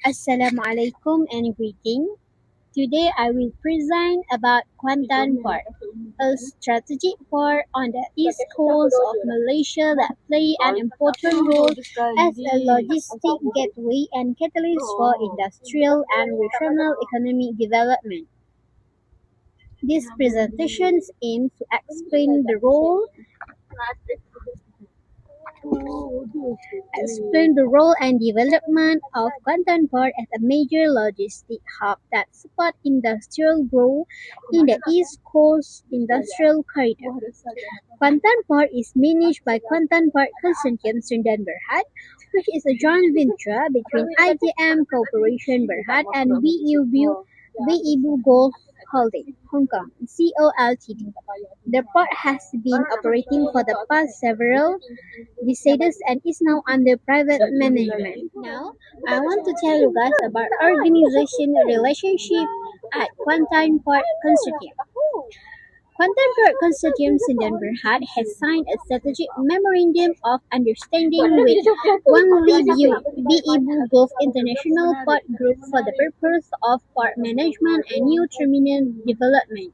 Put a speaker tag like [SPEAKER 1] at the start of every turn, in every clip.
[SPEAKER 1] Assalamualaikum and greeting. Today I will present about Kuantan Port, a strategic port on the east coast of Malaysia that play an important role as a logistic gateway and catalyst for industrial and regional economic development. This presentation aims to explain the role and development of Kuantan Port as a major logistic hub that supports industrial growth in the East Coast Industrial Corridor. Kuantan Port is managed by Kuantan Port Consortium Sundan Berhad, which is a joint venture between ITM Corporation Berhad and VEBU Gold Holding, Hong Kong, CO Ltd. The port has been operating for the past several decades and is now under private management. Now, I want to tell you guys about organization relationship at Kuantan Port Consortium. Kuantan Port Consortium Sundan Berhad has signed a strategic memorandum of understanding with VEBU Gulf International Port Group for the purpose of port management and new terminal development.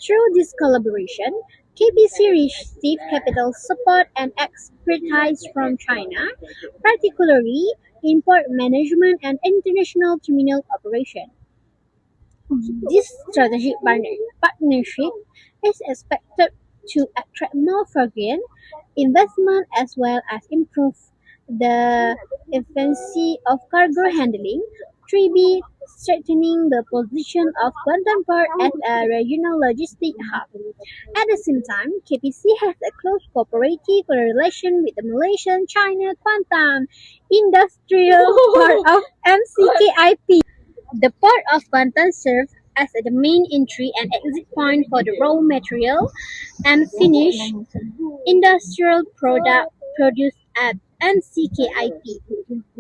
[SPEAKER 1] Through this collaboration, KBC received capital support and expertise from China, particularly in port management and international terminal operation. This strategic partnership is expected to attract more foreign investment as well as improve the efficiency of cargo handling, 3B strengthening the position of Kuantan Port as a regional logistic hub. At the same time, KPC has a close cooperative relation with the Malaysian China Kuantan Industrial Port of MCKIP. The port of Kuantan serves as the main entry and exit point for the raw material and finished industrial product produced at MCKIP.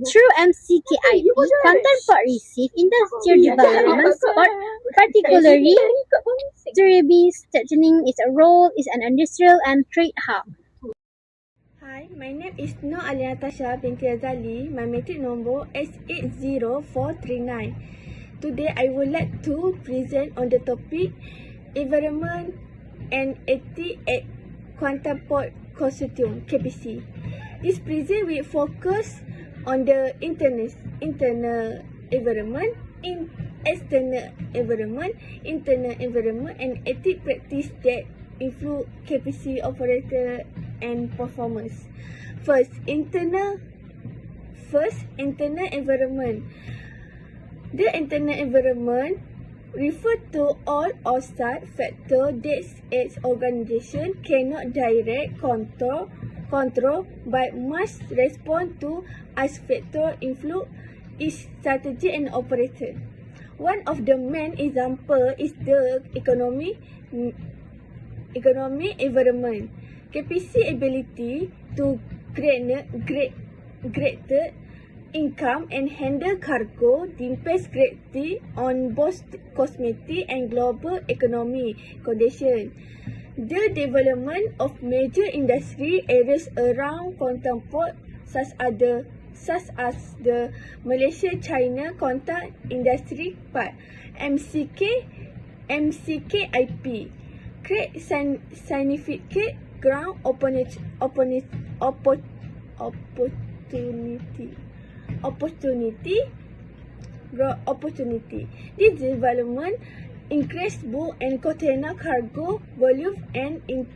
[SPEAKER 1] Through MCKIP, Kuantan Port received industrial development support, particularly 3B strengthening its role as an industrial and trade hub.
[SPEAKER 2] Hi, my name is Nur Alia Natasha binti Azali. My metric number is 80439. Today, I would like to present on the topic Environment and Ethics at Kuantan Port Consortium (KPC). This present will focus on the internal environment, external environment, internal environment, and ethics practice that influence KPC operator and performance. First, internal environment. The internal environment refer to all outside factors that its organization cannot direct control but must respond to as factors influence its strategy and operator. One of the main examples is the economic environment. KPC ability to create greater income and handle cargo depends greatly on both cosmetic and global economic conditions. The development of major industry areas around Kuantan Port such as the Malaysia-China Kuantan Industry Park MCKIP create significant ground opportunity. This development increase both and container cargo volume and demand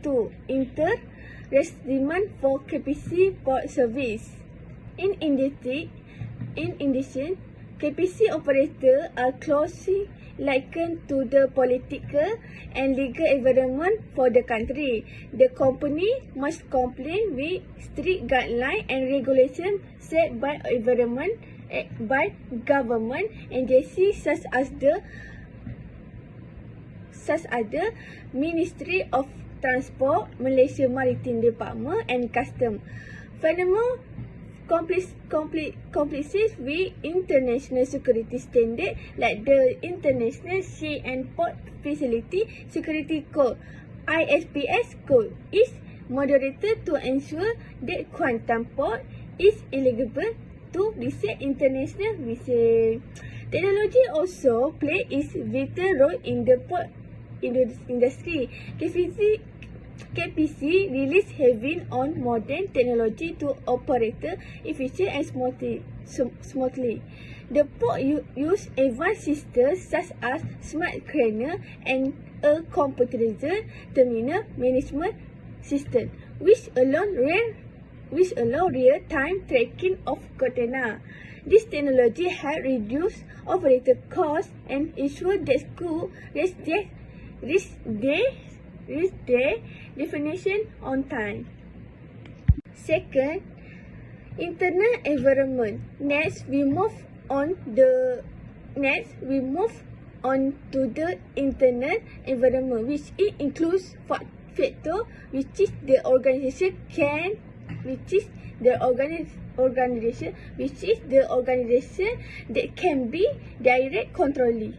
[SPEAKER 2] for KPC port service. In addition, KPC operators are closely likened to the political and legal environment for the country. The company must comply with strict guidelines and regulations set by government agencies such as the Ministry of Transport, Malaysia Maritime Department and Customs. Furthermore, complies with international security standards like the International Sea and Port Facility Security Code (ISPS) code is moderated to ensure that Kuantan Port is eligible to reset international vision. Technology also play its vital role in the port industry. KPC relies heavily on modern technology to operate efficiently and smoothly. The port use advanced systems such as smart crane and a computerized terminal management system, which allow real-time tracking of container. This technology help reduce operator costs and ensure that crew reach their destination on time. Second, internal environment. Next, we move on to the internal environment, which it includes factor which is the organization that can be direct controlled.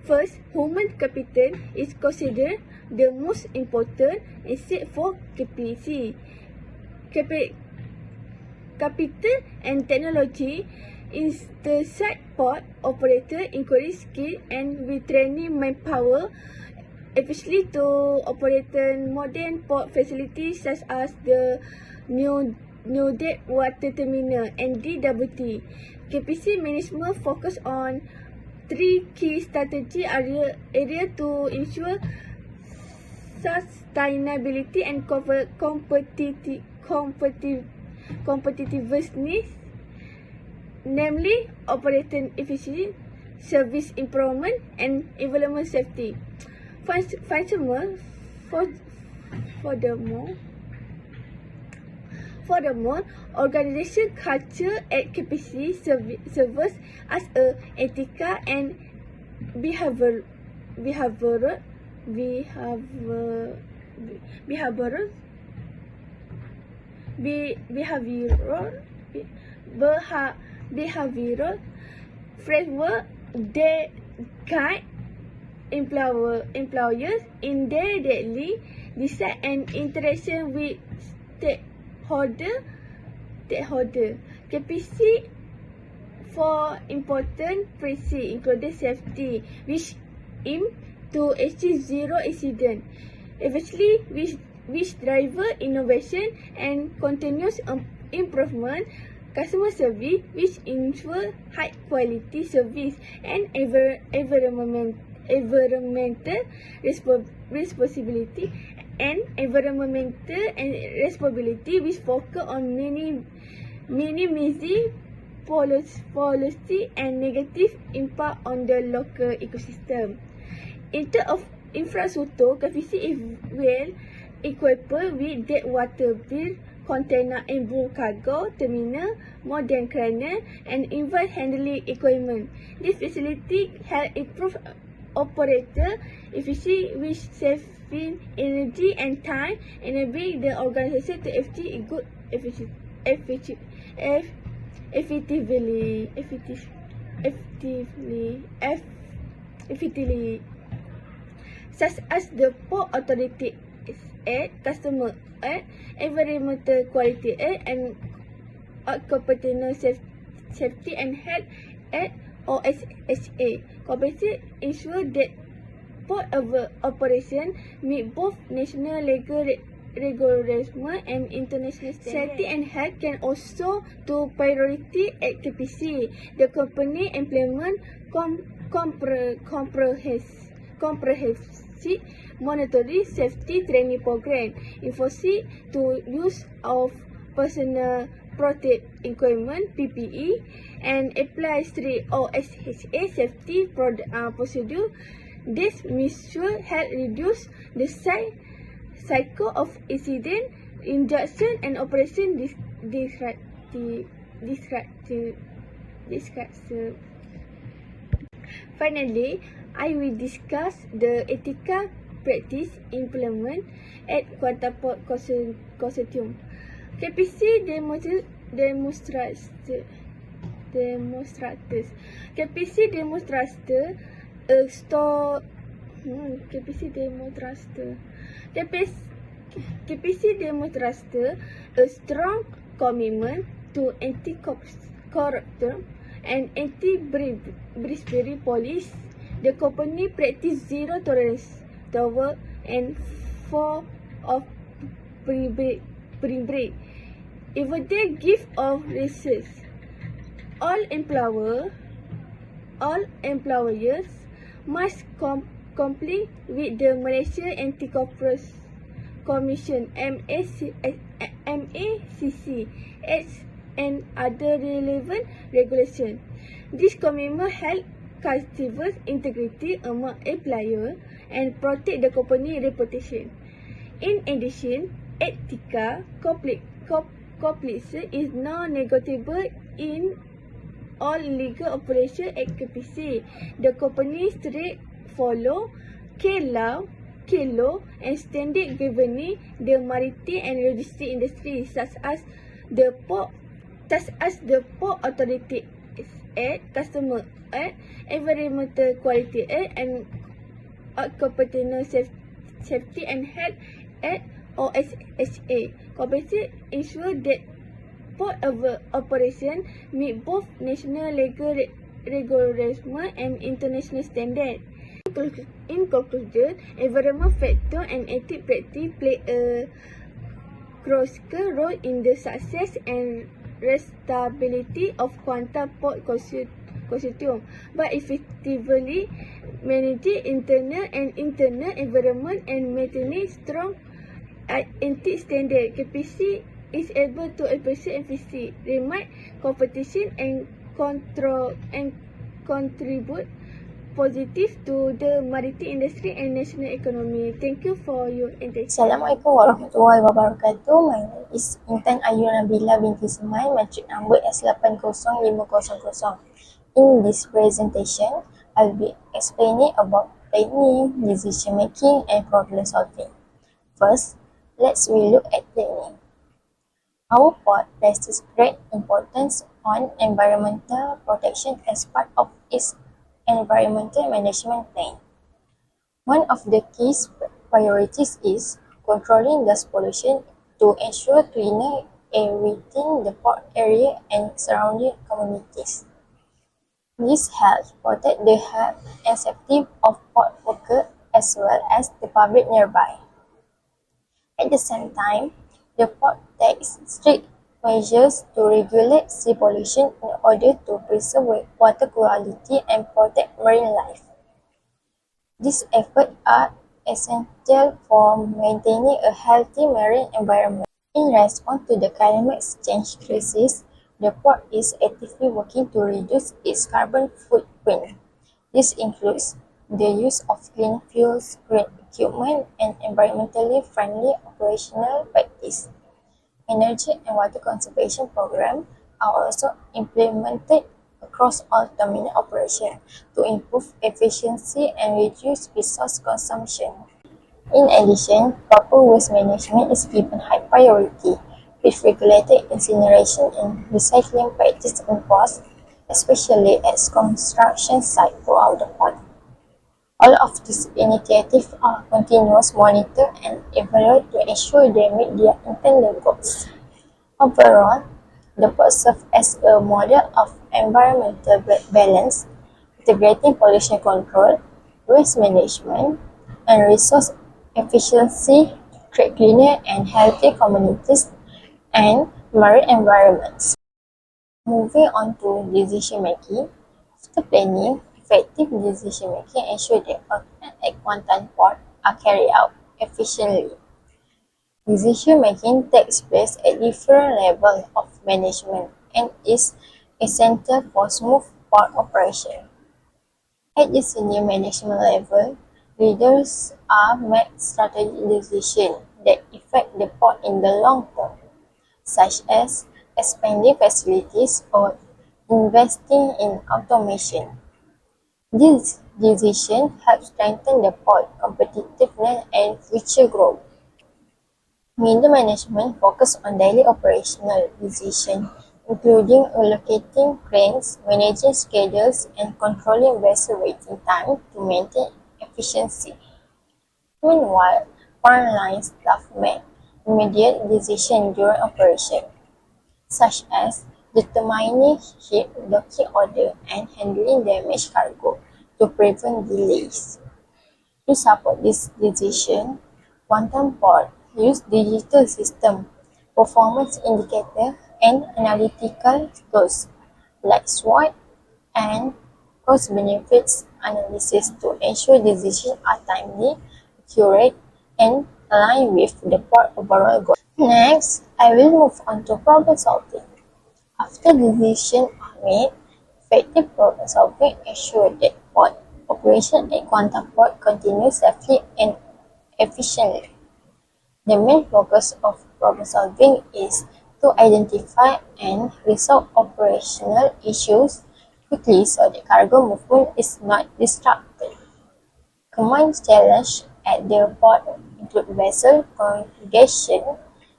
[SPEAKER 2] First, human capital is considered the most important asset for KPC. Capital and technology is the site port operator increase skill and retraining manpower, especially to operate modern port facilities such as the new deep water terminal and DWT. KPC management focus on three key strategy area to ensure sustainability and competitiveness, namely operating efficiency, service improvement, and environment safety. Furthermore, organization culture at KPC serves as a ethical and behavioral framework that guide employers in their daily design and interaction with stakeholder. KPC for important principles including safety, which aim to achieve zero accident, eventually which driver innovation and continuous improvement, customer service, which ensure high quality service, and environmental responsibility which focus on minimizing policy and negative impact on the local ecosystem. In terms of infrastructure, KPC is well equipped with deep water bridge, container and bulk cargo terminal, modern crane, and inward handling equipment. This facility help improve operator efficiency, which saving energy and time, enabling the organization to achieve good effectively. Such as the Port Authority Act, Customer Act, Environmental Quality Act, and Occupational Safety and Health Act (OSHA). KPC ensure that port operation meet both national legal regulation and international standards. Safety and health can also to priority at KPC. The company implement comprehensive monetary safety training program, enforcing to use of personal protective equipment (PPE), and apply strict OSHA safety procedure. This measure help reduce the cycle of incident, injection, and operation disruption. Finally, I will discuss the ethical practice implement at Kuala Port Consortium. KPC demonstrators. KPC demonstrates a strong commitment to corruption, and anti-bribery policy. The company practice zero tolerance toward and form of bribery. Even they give of races. All employers must comply with the Malaysia Anti-Corruption Commission MACC Acts and other relevant regulations. This commitment helps cultivate integrity among employers and protect the company reputation. In addition, ethical compliance is non-negotiable in all legal operation at KPC. The company strict follow K-Law and standard governing the maritime and logistic industry such as the Port Authority Act, Customer Act, Environmental Quality Act and Occupational Safety and Health Act OSHA. Company ensure that port operation meet both national legal regulation and international standards. In conclusion, environment factor and ethics practice play a crucial role in the success and stability of Kuantan Port Consortium by effectively managing internal environment and maintaining strong ethics standards. KPC is able to appreciate efficiency, remit competition and contribute positive to the maritime industry and national economy. Thank you for your attention.
[SPEAKER 3] Assalamualaikum warahmatullahi wabarakatuh. My name is Intan Ayu Nabila binti Semai, matric number S80500. In this presentation, I'll be explaining about planning, decision making and problem solving. First, let's relook at planning. Our port places great importance on environmental protection as part of its environmental management plan. One of the key priorities is controlling dust pollution to ensure cleaner air within the port area and surrounding communities. This helps protect the health and safety of port workers as well as the public nearby. At the same time, the port takes strict measures to regulate sea pollution in order to preserve water quality and protect marine life. These efforts are essential for maintaining a healthy marine environment. In response to the climate change crisis, the port is actively working to reduce its carbon footprint. This includes the use of clean fuels, green equipment, and environmentally friendly operational practice. Energy and water conservation programs are also implemented across all terminal operations to improve efficiency and reduce resource consumption. In addition, proper waste management is given high priority, with regulated incineration and recycling practice enforced, especially at construction sites throughout the port. All of these initiatives are continuously monitored and evaluated to ensure they meet their intended goals. Overall, the port serves as a model of environmental balance, integrating pollution control, waste management, and resource efficiency to create cleaner and healthier communities and marine environments. Moving on to decision making. After planning, effective decision making ensures that actions at Kuantan Port are carried out efficiently. Decision making takes place at different levels of management and is essential for smooth port operation. At the senior management level, leaders are make strategic decisions that affect the port in the long term, such as expanding facilities or investing in automation. This decision helps strengthen the port competitiveness and future growth. Middle management focus on daily operational decisions, including allocating cranes, managing schedules, and controlling vessel waiting time to maintain efficiency. Meanwhile, frontline staff make immediate decisions during operation, such as determining ship docking order, and handling damaged cargo to prevent delays. To support this decision, Quantum Port used digital system, performance indicator, and analytical tools like SWOT and cost benefits analysis to ensure decisions are timely, accurate, and aligned with the port overall goal. Next, I will move on to problem solving. After decisions are made, effective problem solving ensures that port operation at Quantum Port continues safely and efficiently. The main focus of problem solving is to identify and resolve operational issues quickly so that cargo movement is not disrupted. Common challenges at the port include vessel configuration,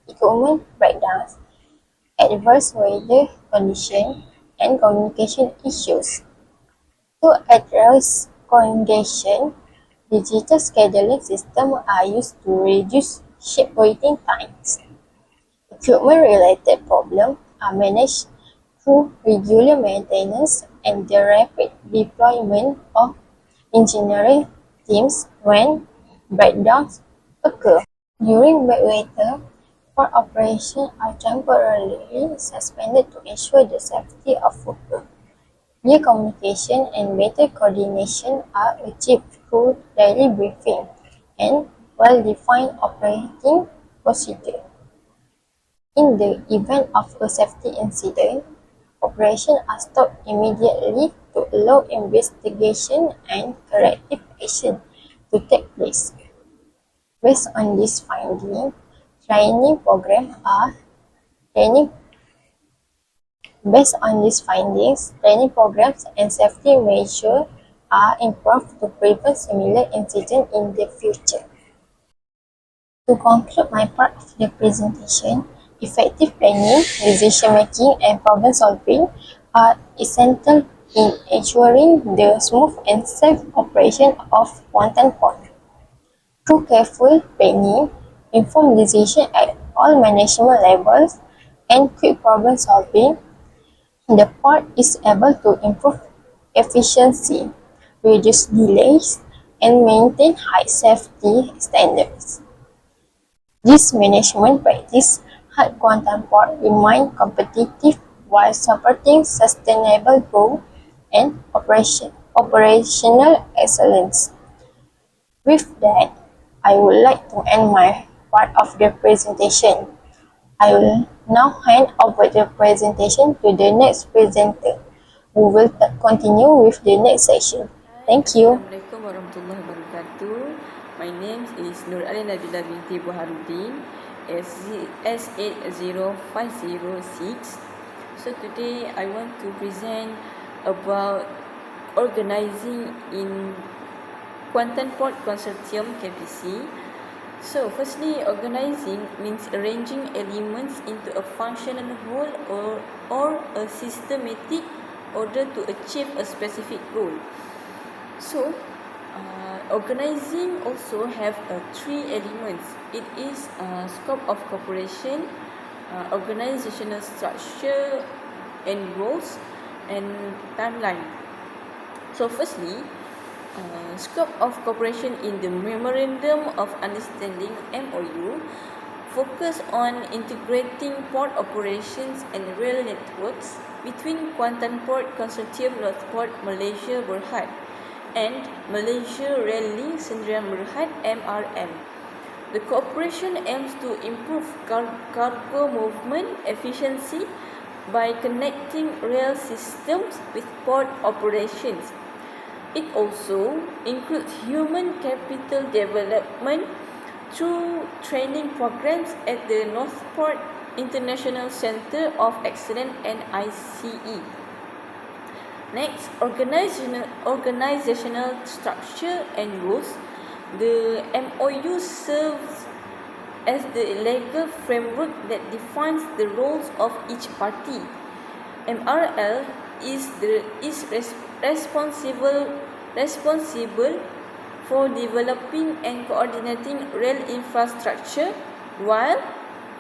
[SPEAKER 3] equipment breakdowns, adverse weather conditions, and communication issues. To address congestion, digital scheduling systems are used to reduce ship waiting times. Equipment-related problems are managed through regular maintenance and the rapid deployment of engineering teams when breakdowns occur. During bad weather, port operations are temporarily suspended to ensure the safety of workers. Clear communication and better coordination are achieved through daily briefing and well-defined operating procedures. In the event of a safety incident, operations are stopped immediately to allow investigation and corrective action to take place. Based on this finding, training programs are training Based on these findings, training programs and safety measures are improved to prevent similar incidents in the future. To conclude my part of the presentation, effective planning, decision-making, and problem-solving are essential in ensuring the smooth and safe operation of Quantum Port. Through careful planning, informed decisions at all management levels, and quick problem-solving, the port is able to improve efficiency, reduce delays, and maintain high safety standards. This management practice helps Quantum Port remain competitive while supporting sustainable growth and operational excellence. With that, I would like to end my part of the presentation. I will now hand over the presentation to the next presenter, who will continue with the next section. Thank you.
[SPEAKER 4] Assalamualaikum warahmatullahi wabarakatuh. My name is Nur Ali Nabila binti Buharuddin, S80506. So today I want to present about organizing in Quantum Port Consortium KPC. So firstly, organizing means arranging elements into a functional whole or a systematic order to achieve a specific goal. So, organizing also have three elements. It is scope of cooperation, organizational structure and roles, and timeline. So firstly, scope of cooperation in the Memorandum of Understanding MOU focus on integrating port operations and rail networks between Quantum Port Consortium Northport Malaysia Berhad and Malaysia Rail Link Sdn Berhad MRM. The cooperation aims to improve cargo movement efficiency by connecting rail systems with port operations. It also includes human capital development through training programs at the Northport International Centre of Excellence (NICE). Next, organizational structure and rules. The MOU serves as the legal framework that defines the roles of each party. MRL is responsible for developing and coordinating rail infrastructure, while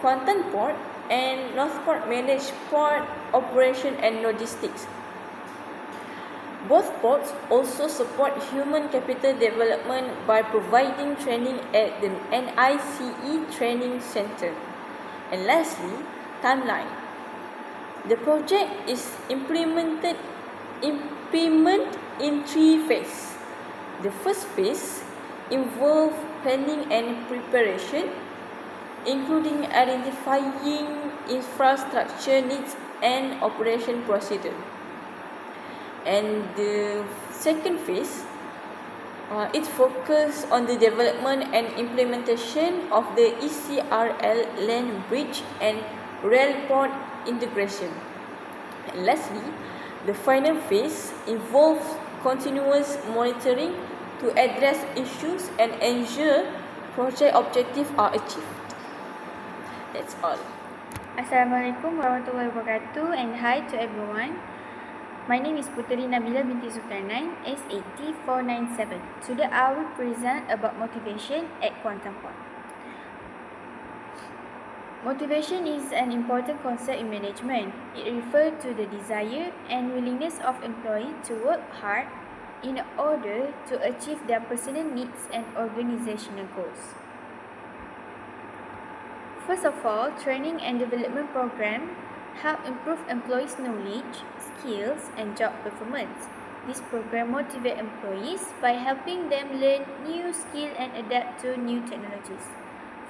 [SPEAKER 4] Quantum Port and Northport manage port operation and logistics. Both ports also support human capital development by providing training at the NICE Training Center. And lastly, timeline. The project is implemented in 3 phases. The first phase involves planning and preparation, including identifying infrastructure needs and operation procedure. And the second phase, it focuses on the development and implementation of the ECRL land bridge and rail port integration. And lastly, the final phase involves continuous monitoring to address issues and ensure project objectives are achieved. That's all.
[SPEAKER 5] Assalamualaikum warahmatullahi wabarakatuh and hi to everyone. My name is Puteri Nabila binti Zulkarnain, S80-497. Today I will present about motivation at Quantum Port. Motivation is an important concept in management. It refers to the desire and willingness of employees to work hard in order to achieve their personal needs and organizational goals. First of all, training and development program help improve employees' knowledge, skills, and job performance. This program motivates employees by helping them learn new skills and adapt to new technologies.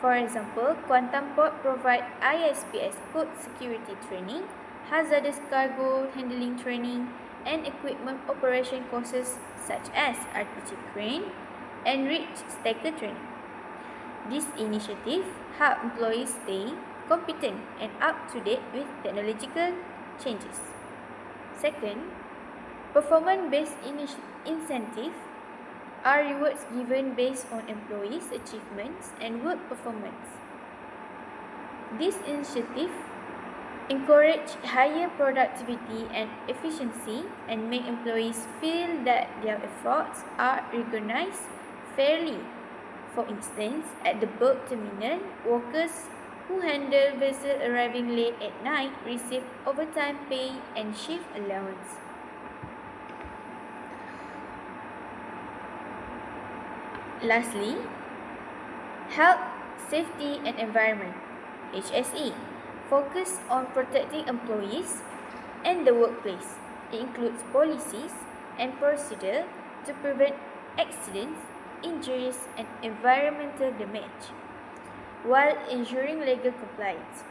[SPEAKER 5] For example, Quantum Port provides ISPS code security training, hazardous cargo handling training, and equipment operation courses such as RPG crane and reach stacker training. This initiative helps employees stay competent and up to date with technological changes. Second, performance-based incentives are rewards given based on employees' achievements and work performance. This initiative encourage higher productivity and efficiency and make employees feel that their efforts are recognized fairly. For instance, at the boat terminal, workers who handle vessels arriving late at night receive overtime pay and shift allowance. Lastly, health, safety and environment, HSE, focus on protecting employees and the workplace. It includes policies and procedures to prevent accidents, injuries and environmental damage, while ensuring legal compliance.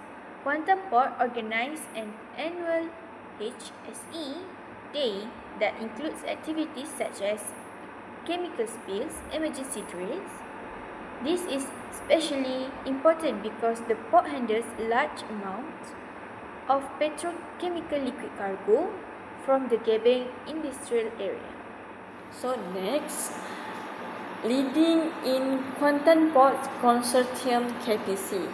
[SPEAKER 5] Quantum Port organizes an annual HSE Day that includes activities such as chemical spills, emergency drills. This is especially important because the port handles large amounts of petrochemical liquid cargo from the Gebeng industrial area.
[SPEAKER 4] So next, leading in Quantum Ports Consortium KPC.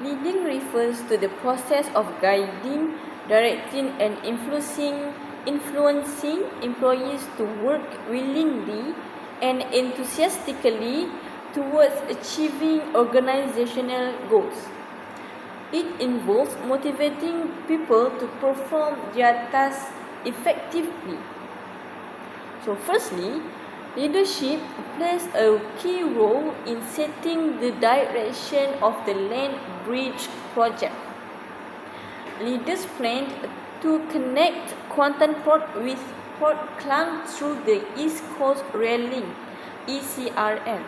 [SPEAKER 4] Leading refers to the process of guiding, directing and influencing employees to work willingly and enthusiastically towards achieving organizational goals. It involves motivating people to perform their tasks effectively. So firstly, leadership plays a key role in setting the direction of the land bridge project. Leaders planned to connect Quantum Port with Port Klang through the East Coast Rail Link (ECRL)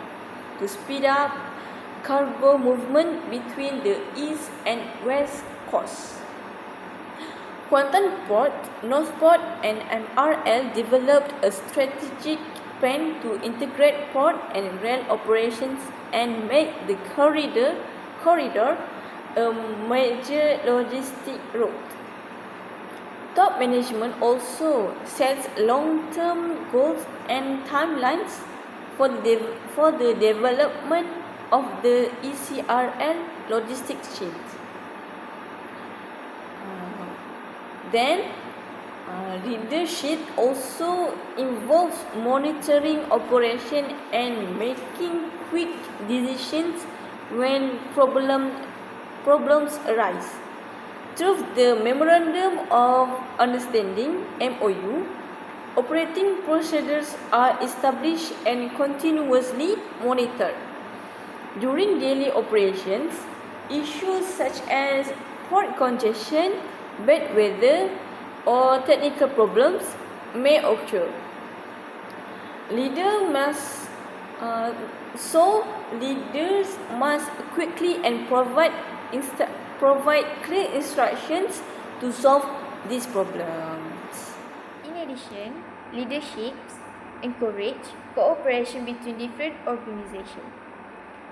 [SPEAKER 4] to speed up cargo movement between the East and West Coast. Quantum Port, Northport and MRL developed a strategic plan to integrate port and rail operations and make the corridor a major logistic route. Top management also sets long-term goals and timelines for the development of the ECRL logistics chain. Then, leadership also involves monitoring operation and making quick decisions when problems problems arise. Through the Memorandum of Understanding (MOU), operating procedures are established and continuously monitored. During daily operations, issues such as port congestion, bad weather, or technical problems may occur. Leaders must quickly and provide clear instructions to solve these problems.
[SPEAKER 5] In addition, leaderships encourage cooperation between different organizations.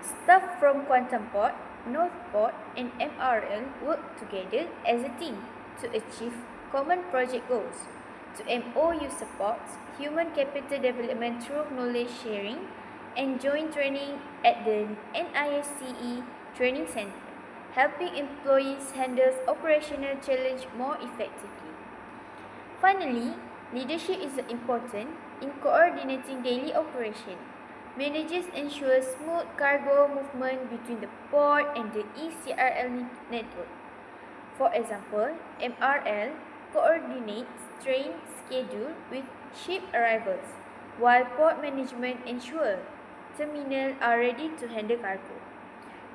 [SPEAKER 5] Staff from Kuantan Port, Northport, and MRL work together as a team to achieve common project goals. To MOU supports human capital development through knowledge sharing and joint training at the NISCE Training Center, helping employees handle operational challenge more effectively. Finally, leadership is important in coordinating daily operation. Managers ensure smooth cargo movement between the port and the ECRL network. For example, MRL coordinates train schedule with ship arrivals, while port management ensures terminals are ready to handle cargo.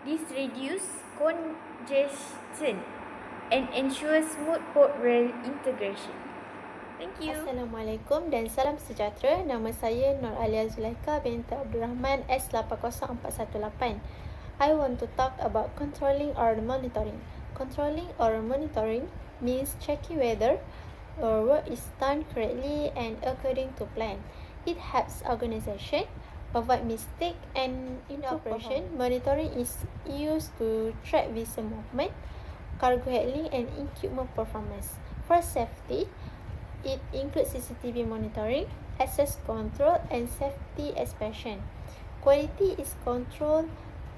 [SPEAKER 5] This reduces congestion and ensures smooth port rail integration. Thank you.
[SPEAKER 6] Assalamualaikum dan salam sejahtera. Nama saya Nur Alia Zulaika binti Abdul Rahman S80418. I want to talk about controlling or monitoring. Controlling or monitoring means checking whether your work is done correctly and according to plan. It helps organization avoid mistake and in operation. Monitoring is used to track vessel movement, cargo handling and equipment performance. For safety, it includes CCTV monitoring, access control, and safety inspection. Quality is controlled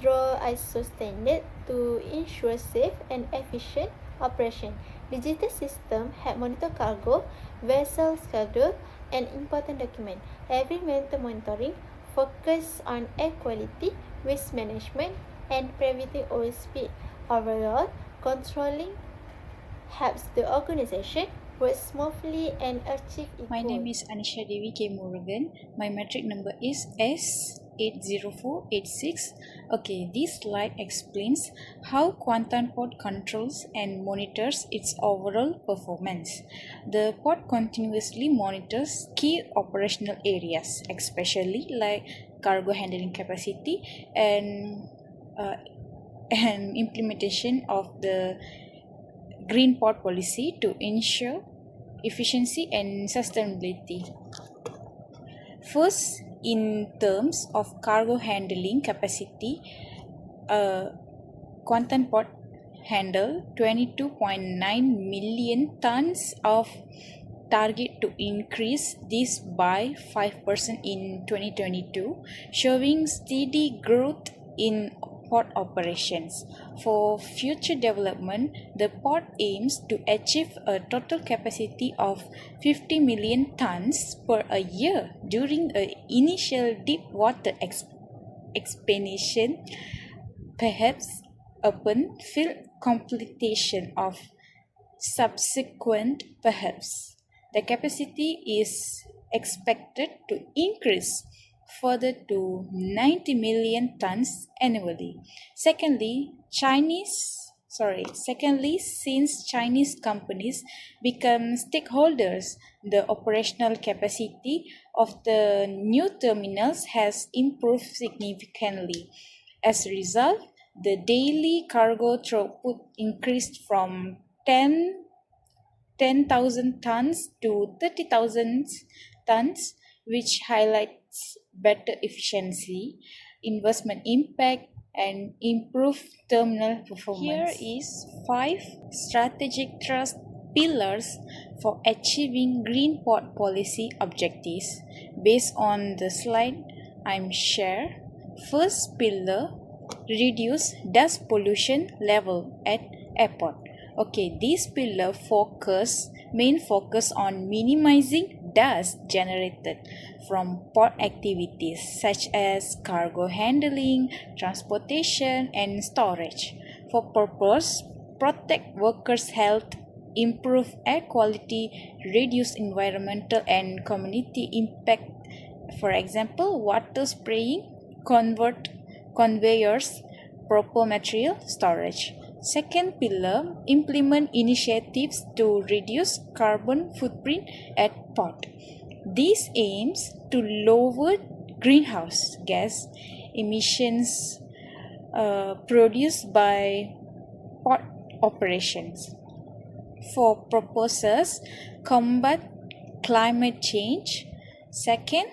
[SPEAKER 6] through ISO standard to ensure safe and efficient operation. Digital system help monitor cargo, vessel schedule, and important document. Every monitoring focus on air quality, waste management, and preventing oil spill. Overall, controlling helps the organization work smoothly and achieve its
[SPEAKER 7] My name
[SPEAKER 6] goals.
[SPEAKER 7] is Anisha Devi K. Murugan. My metric number is S80486. Okay, this slide explains how Kuantan Port controls and monitors its overall performance. The port continuously monitors key operational areas, especially like cargo handling capacity and implementation of the Green Port Policy to ensure efficiency and sustainability. First, in terms of cargo handling capacity, Kuantan Port handle 22.9 million tons of target to increase this by 5% in 2022, showing steady growth in port operations. For future development, the port aims to achieve a total capacity of 50 million tons per a year during an initial deep water expansion, perhaps upon field completion of subsequent perhaps. The capacity is expected to increase further to 90 million tons annually. Secondly, since Chinese companies become stakeholders, the operational capacity of the new terminals has improved significantly. As a result, the daily cargo throughput increased from 10,000 tons to 30,000 tons, which highlights better efficiency, investment impact, and improved terminal performance. Here is 5 strategic thrust pillars for achieving Green Port Policy objectives based on the slide I'm share. First pillar, reduce dust pollution level at airport. Okay, this pillar main focus on minimizing dust generated from port activities such as cargo handling, transportation, and storage. For purpose, protect workers' health, improve air quality, reduce environmental and community impact. For example, water spraying, conveyors, proper material storage. Second pillar, implement initiatives to reduce carbon footprint at port. This aims to lower greenhouse gas emissions produced by port operations. For purposes, combat climate change. Second,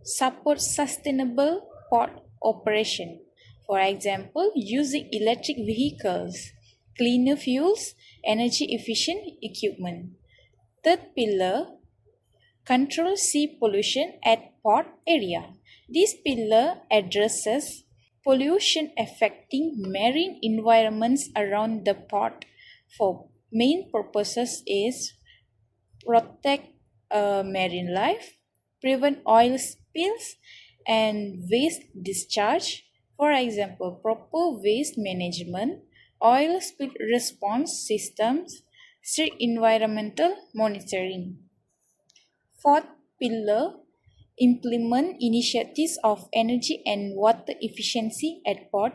[SPEAKER 7] support sustainable port operation. For example, using electric vehicles, cleaner fuels, energy efficient equipment. Third pillar, control sea pollution at port area. This pillar addresses pollution affecting marine environments around the port. For main purposes is protect marine life, prevent oil spills and waste discharge. For example, proper waste management, oil spill response systems, strict environmental monitoring. Fourth pillar, implement initiatives of energy and water efficiency at port.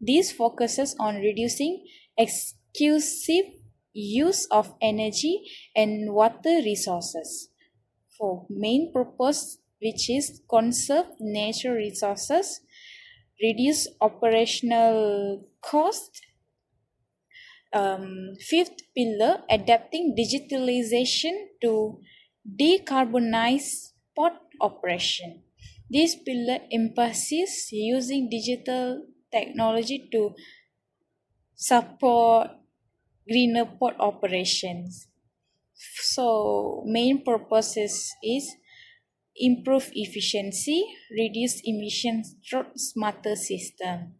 [SPEAKER 7] This focuses on reducing excessive use of energy and water resources. For main purpose, which is conserve natural resources, reduce operational cost. Fifth pillar, adapting digitalization to decarbonize port operation. This pillar emphasizes using digital technology to support greener port operations. So main purposes is improve efficiency, reduce emissions through smarter system.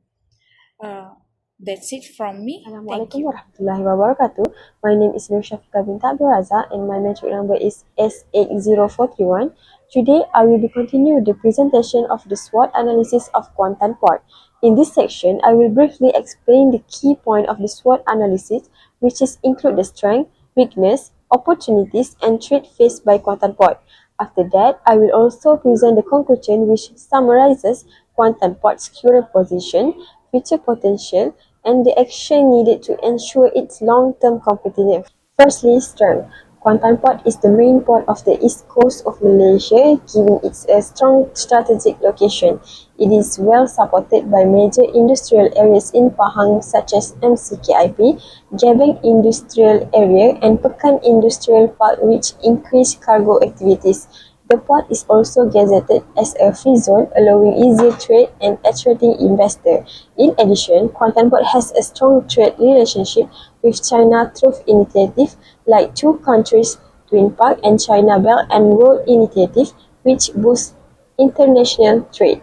[SPEAKER 7] That's it from me. Thank
[SPEAKER 8] Assalamualaikum
[SPEAKER 7] you.
[SPEAKER 8] warahmatullahi wabarakatuh. My name is Nur Syafiqah bint Abdul Razak and my metric number is S80431. Today, I will be continue the presentation of the SWOT analysis of Kuantan Port. In this section, I will briefly explain the key point of the SWOT analysis, which is include the strength, weakness, opportunities and threat faced by Kuantan Port. After that, I will also present the conclusion which summarizes Kuantan Port's current position, future potential, and the action needed to ensure its long-term competitiveness. Firstly, strength. Kuantan Port is the main port of the east coast of Malaysia, giving it a strong strategic location. It is well supported by major industrial areas in Pahang such as MCKIP, Gebeng Industrial Area, and Pekan Industrial Park, which increase cargo activities. The port is also gazetted as a free zone, allowing easier trade and attracting investors. In addition, Kuantan Port has a strong trade relationship with China through initiatives like Two Countries Twin Park and China Belt and Road Initiative, which boost international trade.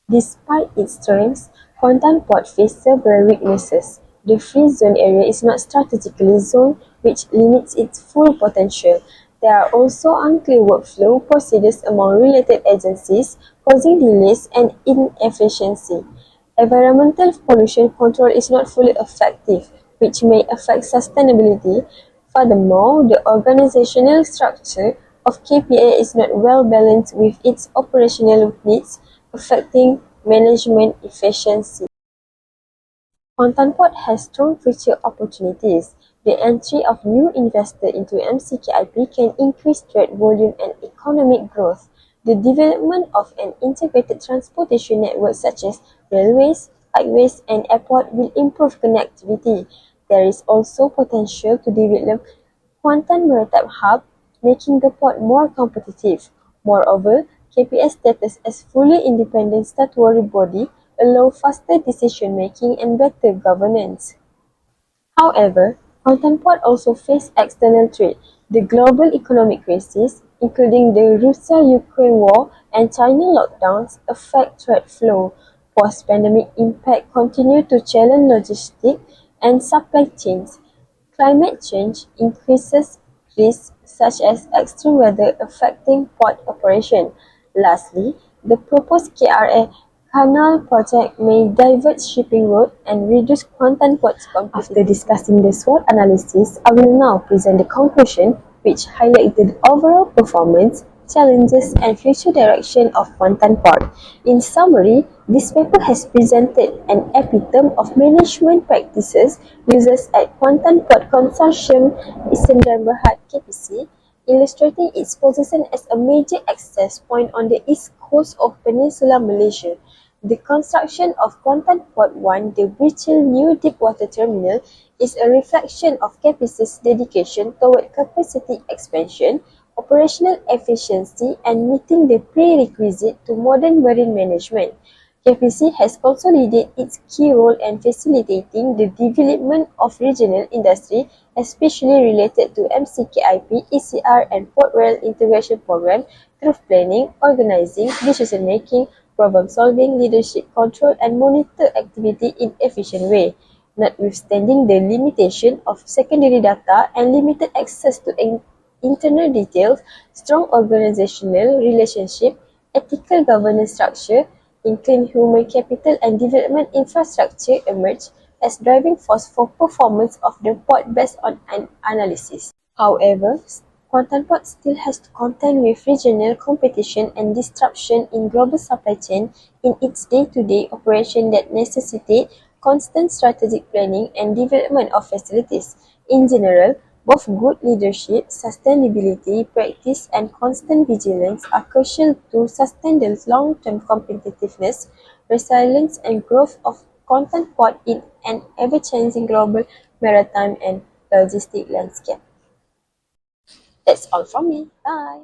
[SPEAKER 8] Despite its strengths, Kuantan Port faces several weaknesses. The free zone area is not strategically zoned, which limits its full potential. There are also unclear workflow procedures among related agencies, causing delays and inefficiency. Environmental pollution control is not fully effective, which may affect sustainability. Furthermore, the organizational structure of KPA is not well balanced with its operational needs, affecting management efficiency. Kuantan Port has strong future opportunities. The entry of new investors into MCKIP can increase trade volume and economic growth. The development of an integrated transportation network such as railways, highways and airport will improve connectivity. There is also potential to develop Kuantan Maritime Hub, making the port more competitive. Moreover, KPA's status as fully independent statutory body allow faster decision-making and better governance. However, Kuantan Port also face external threat. The global economic crisis, including the Russia-Ukraine war and China lockdowns, affect trade flow. Post-pandemic impact continue to challenge logistics and supply chains. Climate change increases risks such as extreme weather affecting port operation. Lastly, the proposed KRA Canal project may divert shipping route and reduce Kuantan port's competitiveness. After discussing the SWOT analysis, I will now present the conclusion which highlight the overall performance, challenges and future direction of Kuantan Port. In summary, this paper has presented an epitome of management practices used at Kuantan Port Consortium Isdn Berhad KPC, illustrating its position as a major access point on the east coast of Peninsular Malaysia. The construction of Kuantan Port 1, the Birchil New Deepwater Terminal, is a reflection of KPC's dedication toward capacity expansion, operational efficiency, and meeting the prerequisite to modern marine management. KPC has consolidated its key role in facilitating the development of regional industry, especially related to MCKIP, ECR, and Port Rail Integration Program through planning, organizing, decision-making, problem-solving, leadership, control, and monitor activity in efficient way. Notwithstanding the limitation of secondary data and limited access to internal details, strong organizational relationship, ethical governance structure, including human capital and development infrastructure emerge as driving force for performance of the port based on an analysis. However, Kuantan Port still has to contend with regional competition and disruption in global supply chain in its day-to-day operation that necessitate constant strategic planning and development of facilities. In general, both good leadership, sustainability practice and constant vigilance are crucial to sustain the long-term competitiveness, resilience and growth of Kuantan Port in an ever-changing global maritime and logistic landscape. That's all from me. Bye.